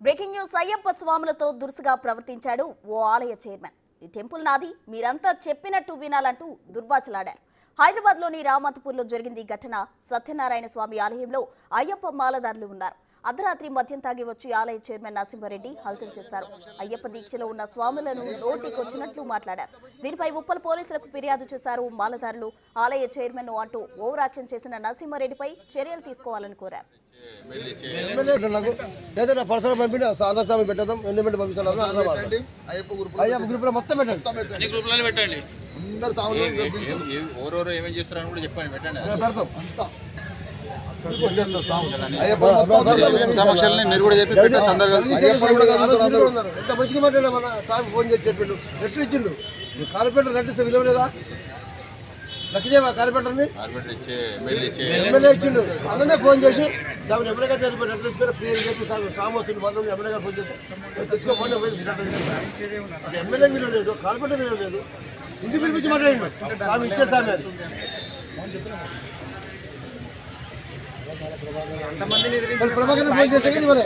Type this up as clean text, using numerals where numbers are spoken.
Breaking news Ayyappa స్వాములతో దురుసుగా ప్రవర్తించాడు ఓ ఆలయ చైర్మన్. ఈ టెంపుల్ నాది, మీరంతా చెప్పినట్టు వినాలంటూ దుర్భాషలాడారు. హైదరాబాద్లోని రామంతపూర్లో జరిగింది ఘటన. సత్యనారాయణ స్వామి ఆలయంలో అయ్యప్ప మాలదారులు ఉన్నారు. అర్ధరాత్రి మద్యం తాగి వచ్చి ఆలయ చైర్మన్ నరసింహారెడ్డి హల్చల్ చేశారు. అయ్యప్ప దీక్షలో ఉన్న స్వాములను నోటికొచ్చినట్లు మాట్లాడారు. దీనిపై ఉప్పల్ పోలీసులకు ఫిర్యాదు చేశారు మాలదారులు. ఆలయ చైర్మన్ అంటూ ఓవర్ యాక్షన్ చేసిన నరసింహారెడ్డిపై చర్యలు తీసుకోవాలని కోరారు. సమక్షాలని మీరు కూడా చెప్పి పెట్టచ్చు. అందరు మంచిగా మాట్లాడా మన సార్ ఫోన్ చేసి చెప్పిండు, లెటర్ ఇచ్చిండు. కార్పొరేటర్ కట్టిస్తే విలువ లేదా? లక్ష్మీదేవ కార్పొరేటర్ని ఎమ్మెల్యే ఇచ్చిండు. అందరినీ ఫోన్ చేసి సార్ ఎమ్మెల్యే గారు లెటర్ పేరు చెప్పి సార్ సాము వచ్చింది మనం ఎమ్మెల్యే గారు ఫోన్ చేస్తే తెచ్చుకోకపోతే ఎమ్మెల్యే విలువ లేదు, కార్పొరేటర్ విలువ లేదు. ఇంటికి పిలిపించి మాట్లాడిండు. ఆమె ఇచ్చేసాను అది ప్రభాకర్ ఫోన్ చేస్తే మరి